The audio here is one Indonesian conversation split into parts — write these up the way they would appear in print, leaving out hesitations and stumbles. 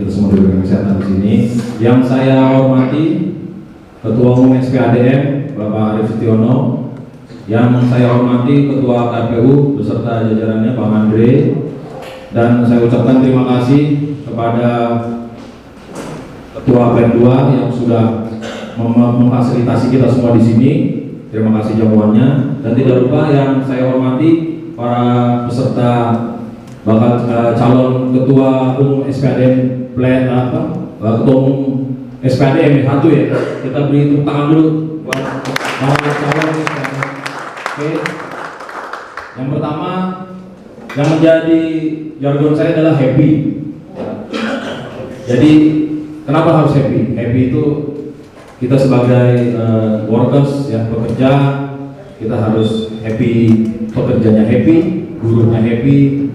kita semua diberikan kesehatan di sini. Yang saya hormati Ketua Umum SPADM Bapak Arief Setiono, yang saya hormati Ketua KPU beserta jajarannya Bang Andre, dan saya ucapkan terima kasih kepada Ketua PEN 2 yang sudah memfasilitasi kita semua di sini. Terima kasih jamuannya, dan tidak lupa yang saya hormati para peserta bakal calon Ketua Umum SPADM Ketua Umum SPADM 1 ya. Kita beri tepuk tangan dulu buat calon SPADM. Oke. Yang pertama yang menjadi jargon saya adalah happy. Jadi kenapa harus happy? Happy itu kita sebagai workers ya, pekerja, kita harus happy, pekerjanya happy, gurunya happy,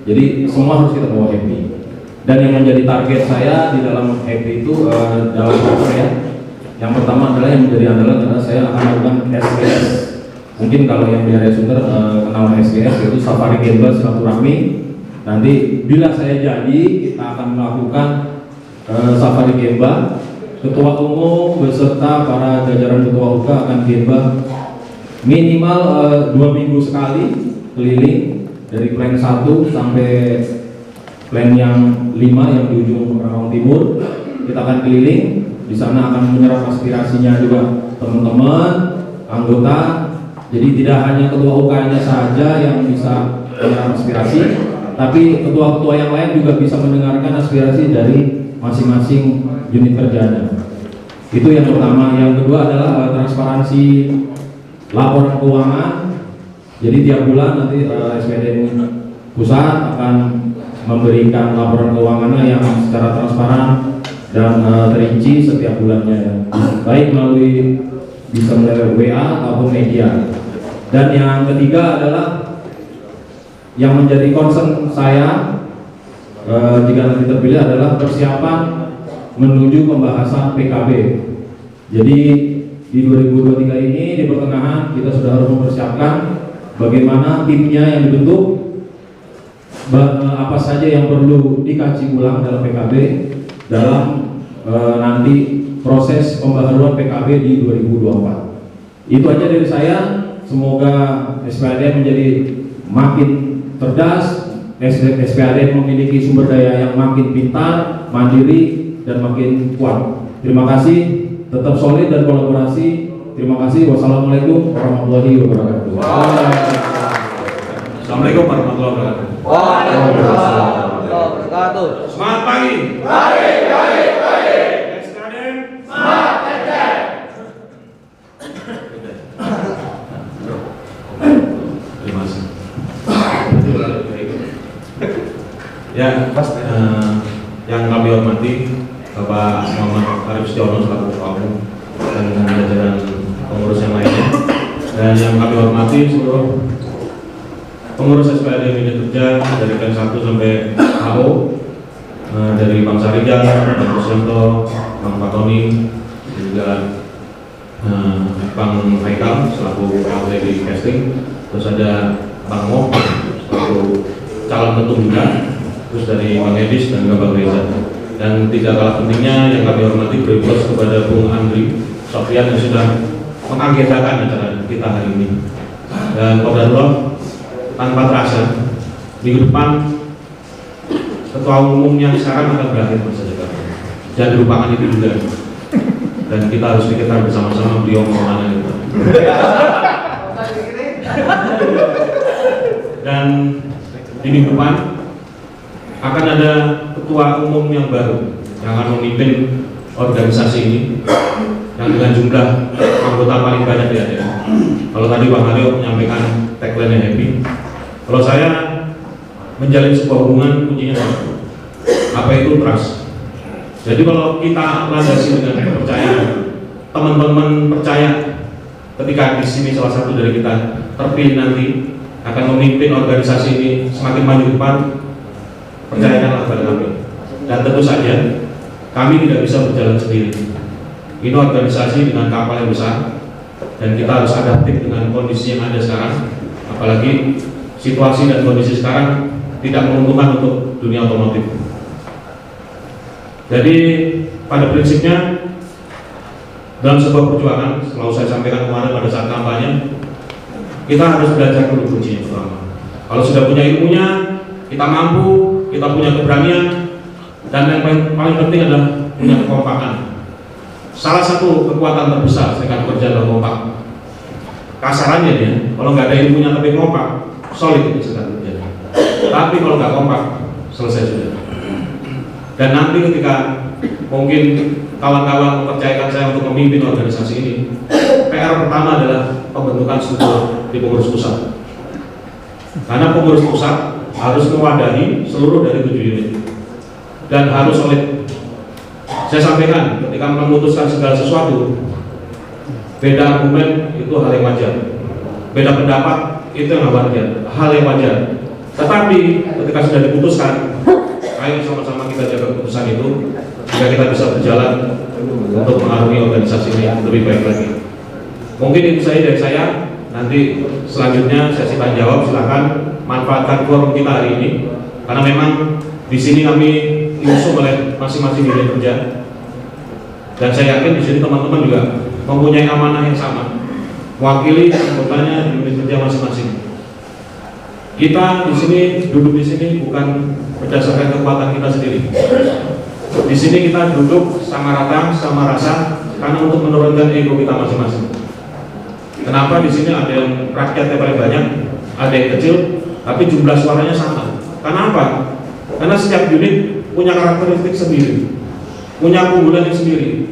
jadi semua harus kita bawa happy. Dan yang menjadi target saya di dalam happy itu dalam apa ya, yang pertama adalah yang menjadi andalan adalah saya akan melakukan SGS. Mungkin kalau yang di area Sunter kenal SGS, yaitu Safari Gemba Silaturahmi. Nanti bila saya jadi, kita akan melakukan Safari Gemba. Ketua Umum beserta para jajaran Ketua UKA akan gemba minimal 2 minggu sekali keliling dari plan 1 sampai plan yang 5 yang di ujung Rawang Timur. Kita akan keliling, di sana akan menyerap aspirasinya juga teman-teman anggota. Jadi tidak hanya Ketua UKA-nya saja yang bisa menyerap aspirasi, tapi ketua-ketua yang lain juga bisa mendengarkan aspirasi dari masing-masing unit kerjanya. Itu yang pertama. Yang kedua adalah transparansi laporan keuangan. Jadi tiap bulan nanti SPADM pusat akan memberikan laporan keuangannya yang secara transparan dan terinci setiap bulannya, baik melalui bisa melalui WA ataupun media. Dan yang ketiga adalah yang menjadi concern saya jika nanti terpilih adalah persiapan menuju pembahasan PKB. Jadi di 2023 ini di pertengahan kita sudah harus mempersiapkan bagaimana timnya yang dibentuk, apa saja yang perlu dikaji ulang dalam PKB dalam nanti proses pembaharuan PKB di 2024. Itu aja dari saya. Semoga SPADM menjadi makin cerdas, SPADM memiliki sumber daya yang makin pintar, mandiri, dan makin kuat. Terima kasih, tetap solid dan kolaborasi. Terima kasih. Wassalamualaikum warahmatullahi wabarakatuh. Assalamualaikum warahmatullahi wabarakatuh. Waalaikumsalam warahmatullahi wabarakatuh. Semangat pagi. Pagi. SPADM Semangat kerja. Terima kasih. Ya, yang kami hormati Bapak Muhammad Arief Setiono selaku Ketua Umum dan jajaran pengurus yang lainnya, dan yang kami hormati seluruh pengurus SPADM unit kerja dari plan 1 sampai HO, dari Bang Sarijal, Bang Rusyanto, Bang Fatoni, juga Bang Haikal selaku KLT di casting, terus ada Bang Mo selaku calon ketum juga, terus dari Bang Edis dan juga Bang Reza. Dan tidak kalah pentingnya yang kami hormati berikut kepada Bung Andri Sofian yang sudah mengagendakan acara kita hari ini. Dan qadarullah, tanpa terasa minggu depan Ketua Umum yang sekarang akan berakhir masa jabatan. Jangan dilupakan itu juga. Dan kita harus pikirkan bersama-sama beliau mau kemana gitu. Dan di minggu depan akan ada Ketua Umum yang baru yang akan memimpin organisasi ini, yang dengan jumlah anggota paling banyak di ADM. Kalau tadi Bang Haryo menyampaikan tagline-nya happy, kalau saya menjalin sebuah hubungan kuncinya apa itu trust. Jadi kalau kita landasi dengan kepercayaan, teman-teman percaya ketika di sini salah satu dari kita terpilih nanti akan memimpin organisasi ini semakin maju ke depan, percayakanlah pada kami. Dan tentu saja kami tidak bisa berjalan sendiri. Ini organisasi dengan kapal yang besar dan kita harus adaptif dengan kondisi yang ada sekarang. Apalagi situasi dan kondisi sekarang tidak menguntungkan untuk dunia otomotif. Jadi pada prinsipnya dalam sebuah perjuangan, selalu saya sampaikan kemarin pada saat kampanye, kita harus belajar dulu kuncinya pertama. Kalau sudah punya ilmunya, kita mampu, kita punya keberanian, dan yang paling penting adalah punya kekompakan. Salah satu kekuatan terbesar serikat pekerja adalah kompak. Kasarannya dia, kalau nggak ada ilmunya tapi kompak, solid itu serikat pekerja. Tapi kalau nggak kompak, selesai sudah. Dan nanti ketika mungkin kawan-kawan mempercayakan saya untuk memimpin organisasi ini, PR pertama adalah pembentukan struktur di pengurus pusat. Karena pengurus pusat harus mewadahi seluruh dari 7 unit dan harus solid. Saya sampaikan ketika memutuskan segala sesuatu, beda argumen itu hal yang wajar, beda pendapat itu yang wajar, hal yang wajar. Tetapi ketika sudah diputuskan, ayo sama-sama kita jaga keputusan itu sehingga kita bisa berjalan untuk mengarungi organisasi ini lebih baik lagi. Mungkin itu saja dari saya. Nanti selanjutnya sesi tanya jawab, silakan manfaatkan forum kita hari ini karena memang di sini kami diusung oleh masing-masing unit kerja dan saya yakin di sini teman-teman juga mempunyai amanah yang sama, mewakili anggotanya di unit kerja masing-masing. Kita di sini duduk di sini bukan berdasarkan kekuatan kita sendiri. Di sini kita duduk sama rata, sama rasa karena untuk menurunkan ego kita masing-masing. Kenapa di sini ada yang rakyatnya paling banyak, ada yang kecil, tapi jumlah suaranya sama? Karena apa? Karena setiap unit punya karakteristik sendiri, punya keunggulan yang sendiri.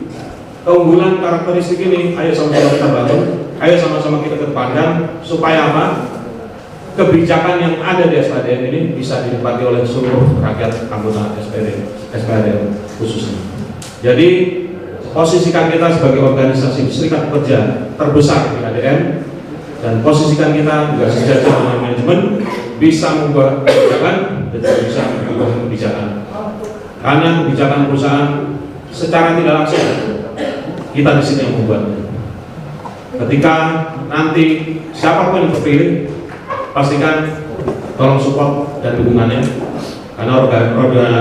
Keunggulan karakteristik ini, ayo sama-sama kita bangun, ayo sama-sama kita kedepankan supaya apa? Kebijakan yang ada di SPADM ini bisa dinikmati oleh seluruh rakyat anggota SPADM khususnya. Jadi posisikan kita sebagai organisasi serikat pekerja terbesar di ADM dan posisikan kita juga sejajar dengan manajemen bisa membuat kebijakan dan juga bisa mengubah kebijakan. Karena kebijakan perusahaan secara tidak langsung kita di sini yang membuatnya. Ketika nanti siapapun yang terpilih, pastikan tolong support dan dukungannya karena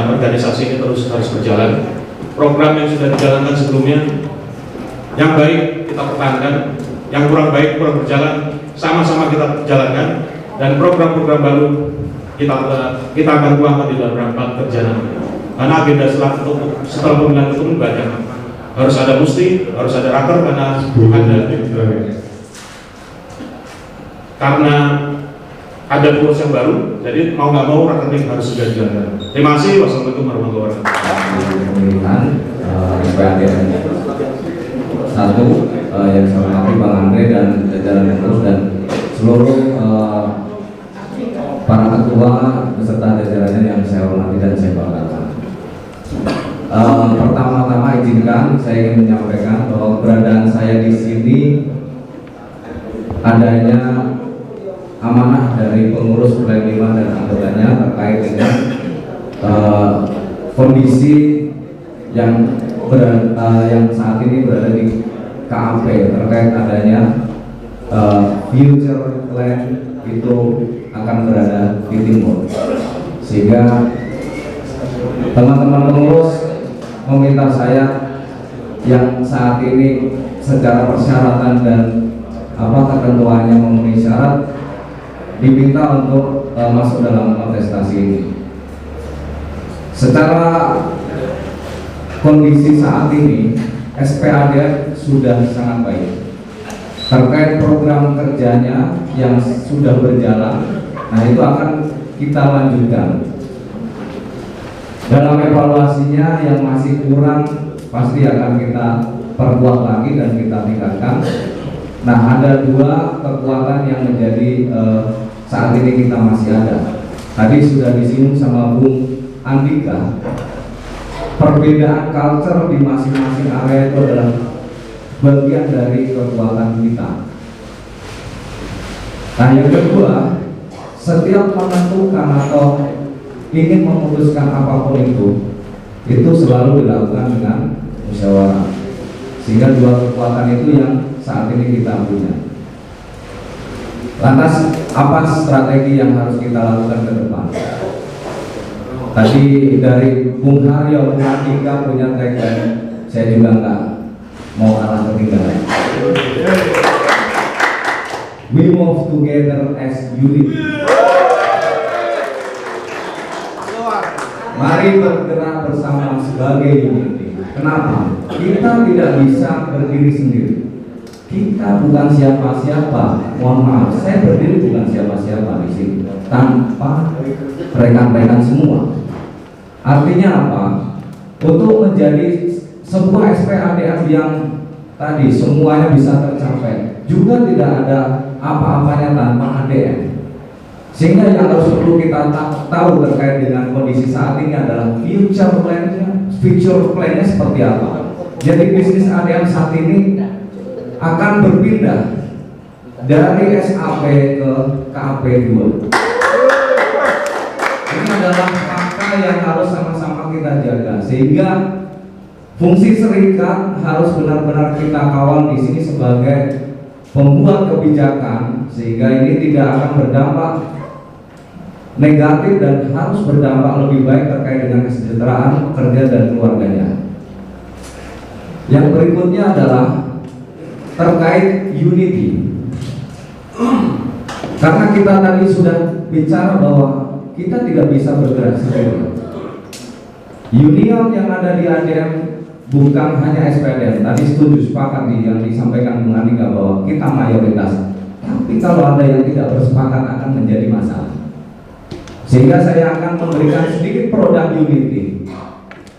organisasi ini terus harus berjalan. Program yang sudah dijalankan sebelumnya, yang baik kita pertahankan, yang kurang baik kurang berjalan, sama-sama kita jalankan, dan program-program baru kita akan tuangkan di dalam rapat kerja nanti. Karena agenda setelah pemilihan itu banyak, harus ada musti, harus ada raker karena ada pengurus yang baru, jadi mau nggak mau rakernik harus sudah dijalankan. Terima kasih. Wassalamualaikum warahmatullahi wabarakatuh. Pemilihan SPADM 1 yang saya hormati Bang Andre dan jajaran pengurus dan seluruh para ketua beserta jajarannya yang saya hormati dan saya banggakan. Pertama-tama izinkan saya ingin menyampaikan bahwa keberadaan saya di sini adanya amanah dari pengurus Plan 5 dan anggotanya terkait dengan kondisi yang saat ini berada di KAP terkait adanya future plan itu akan berada di timur, sehingga teman-teman pengurus meminta saya yang saat ini secara persyaratan dan ketentuannya memenuhi syarat diminta untuk masuk dalam kontestasi ini. Secara kondisi saat ini SPADM sudah sangat baik terkait program kerjanya yang sudah berjalan. Nah, itu akan kita lanjutkan. Dalam evaluasinya yang masih kurang pasti akan kita perkuat lagi dan kita tingkatkan. Nah, ada 2 kekuatan yang menjadi saat ini kita masih ada. Tadi sudah disinggung sama Bung Andika, perbedaan culture di masing-masing area itu adalah bagian dari kekuatan kita. Nah, yang kedua, setiap menentukan atau ingin memutuskan apapun itu selalu dilakukan dengan musyawarah. Sehingga 2 kekuatan itu yang saat ini kita punya. Lantas apa strategi yang harus kita lakukan ke depan? Tadi dari Bung Haryo, Bung Andika punya tagline, saya juga nggak mau kalah ketinggalan. We move together as unity. Mari bergerak bersama sebagai unity. Kenapa? Kita tidak bisa berdiri sendiri. Kita bukan siapa-siapa. Mohon maaf, saya berdiri bukan siapa-siapa di sini tanpa rekan-rekan semua. Artinya apa? Untuk menjadi sebuah SPADM yang tadi semuanya bisa tercapai, juga tidak ada apa-apanya tanpa ADM. Sehingga yang harus perlu kita tahu terkait dengan kondisi saat ini adalah future plan-nya seperti apa. Jadi bisnis ADM saat ini akan berpindah dari SAP ke KAP 2. Ini adalah fakta yang harus sama-sama kita jaga, sehingga fungsi serikat harus benar-benar kita kawal di sini sebagai pembuat kebijakan, sehingga ini tidak akan berdampak negatif dan harus berdampak lebih baik terkait dengan kesejahteraan pekerja dan keluarganya. Yang berikutnya adalah terkait unity. Karena kita tadi sudah bicara bahwa kita tidak bisa bergerak sendiri. Union yang ada di ADM bukan hanya SPDM. Tadi setuju sepakat nih yang disampaikan Bung Andika bahwa kita mayoritas. Tapi kalau ada yang tidak bersepakat akan menjadi masalah. Sehingga saya akan memberikan sedikit produk unity.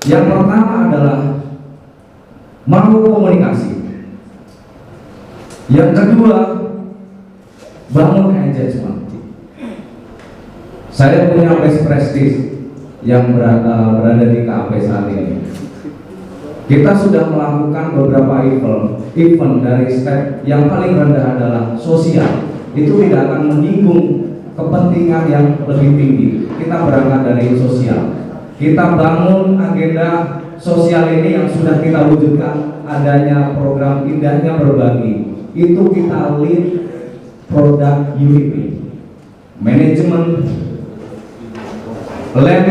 Yang pertama adalah mau komunikasi. Yang kedua, bangun engagement. Saya punya best practice yang berada di KAP saat ini. Kita sudah melakukan beberapa event dari step yang paling rendah adalah sosial. Itu tidak akan menyinggung kepentingan yang lebih tinggi. Kita berangkat dari sosial. Kita bangun agenda sosial ini yang sudah kita wujudkan, adanya program indahnya berbagi. Itu kita lead produk unity, manajemen, lem,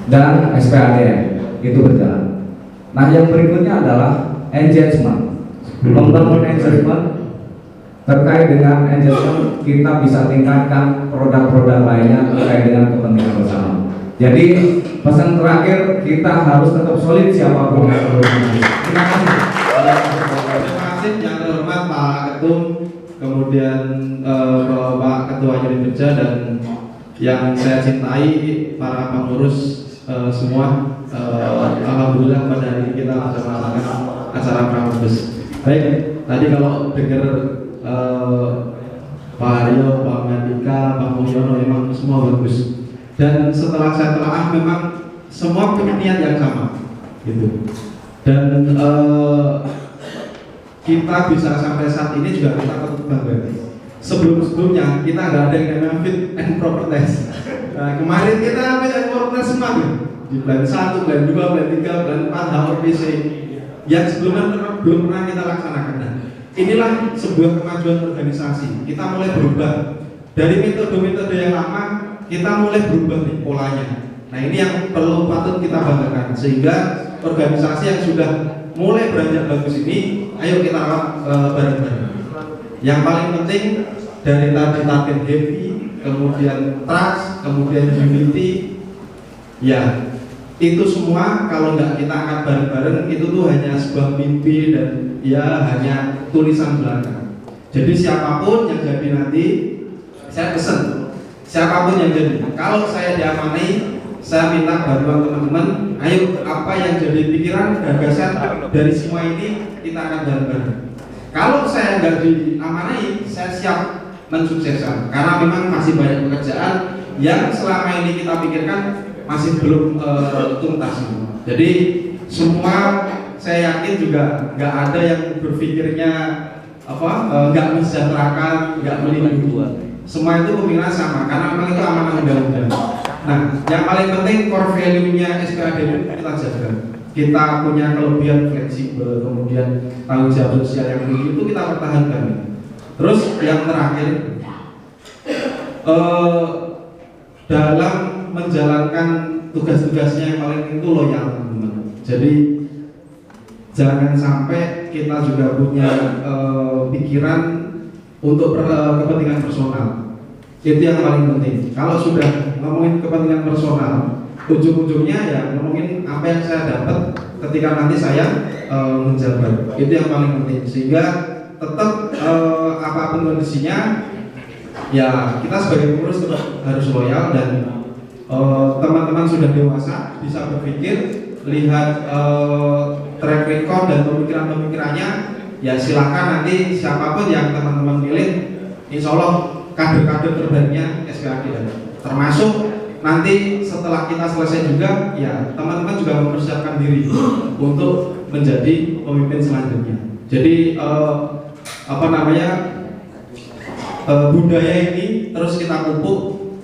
dan SPADM itu berjalan. Nah, yang berikutnya adalah engagement. Membangun engagement. Terkait dengan engagement, kita bisa tingkatkan produk-produk lainnya terkait dengan kepentingan bersama. Jadi pesan terakhir, kita harus tetap solid siapapun. Terima kasih. Terima kasih yang terhormat Pak Ketum, kemudian Bapak Ketua Unit Kerja, dan yang saya cintai para pengurus semua. Alhamdulillah pada hari ini kita bisa melaksanakan acara Prambors. Baik, tadi kalau dengar Pak Haryo, Pak Andika, Pak Mulyono memang semua bagus. Dan setelah saya telah memang semua punya niat yang sama, gitu. Dan kita bisa sampai saat ini juga kita tetap bangga. Sebelumnya kita nggak ada yang namanya fit and proper test. Nah, kemarin kita fit and proper test semua tuh. Di plan 1, plan 2, plan 3, plan 4, HOPC yang sebelumnya belum pernah kita laksanakan. Nah, inilah sebuah kemajuan organisasi. Kita mulai berubah dari metode-metode yang lama, kita mulai berubah nih polanya. Nah, ini yang perlu patut kita banggakan, sehingga organisasi yang sudah mulai beranjak bagus ini, ayo kita rawat bareng-bareng. Yang paling penting dari target happy, kemudian trust, kemudian unity, ya itu semua kalau nggak kita angkat bareng-bareng itu tuh hanya sebuah mimpi dan ya hanya tulisan belaka. Jadi siapapun yang jadi nanti, saya pesan siapapun yang jadi, kalau saya diamanai, saya minta bantuan teman-teman. Ayo apa yang jadi pikiran gagasan dari semua ini kita akan bareng-bareng. Kalau saya nggak diamanai, saya siap mensukseskan karena memang masih banyak pekerjaan yang selama ini kita pikirkan masih belum tuntas. Jadi semua saya yakin juga nggak ada yang berpikirnya nggak mensejahterakan, nggak melindungi. Semua itu pemikiran sama karena memang itu amanah undang-undang. Nah, yang paling penting core value-nya SPADM kita jaga. Kita punya kelebihan fleksibel, kemudian tanggung jawab sosial yang tinggi itu kita pertahankan. Terus yang terakhir, dalam menjalankan tugas-tugasnya yang paling itu loyal, teman-teman. Jadi jangan sampai kita juga punya pikiran untuk kepentingan personal. Itu yang paling penting. Kalau sudah ngomongin kepentingan personal, ujung-ujungnya ya ngomongin apa yang saya dapat ketika nanti saya menjabat. Itu yang paling penting. Sehingga tetap apapun kondisinya, ya kita sebagai pengurus tetap harus loyal. Dan teman-teman sudah dewasa, bisa berpikir, lihat track record dan pemikiran-pemikirannya, ya silakan nanti siapapun yang teman-teman pilih, insya Allah kader-kader terbaiknya SPADN. Termasuk nanti setelah kita selesai juga, ya teman-teman juga mempersiapkan diri untuk menjadi pemimpin selanjutnya. Jadi budaya ini terus kita pupuk,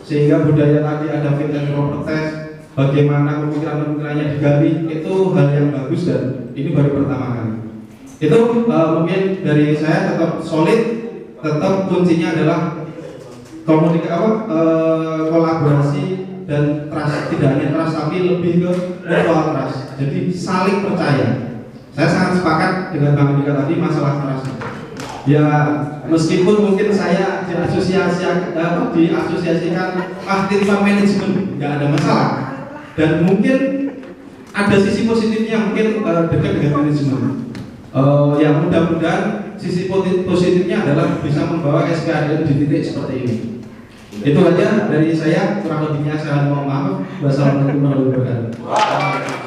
sehingga budaya tadi ada fit and proper test, bagaimana pemikiran-pemikirannya digali, itu hal yang bagus dan ini baru pertama kali. Itu mungkin dari saya tetap solid, tetap kuncinya adalah kolaborasi dan trust, tidak hanya trust tapi lebih ke mutual trust. Jadi saling percaya. Saya sangat sepakat dengan Bang Dika tadi masalah trust. Ya meskipun mungkin saya diasosiasikan tim manajemen, nggak ada masalah. Dan mungkin ada sisi positifnya, mungkin dekat dengan manajemen. Ya mudah-mudahan sisi positifnya adalah bisa membawa SPADN di titik seperti ini. Itu aja dari saya, kurang lebihnya saya mohon maaf. Wassalamualaikum warahmatullahi wabarakatuh.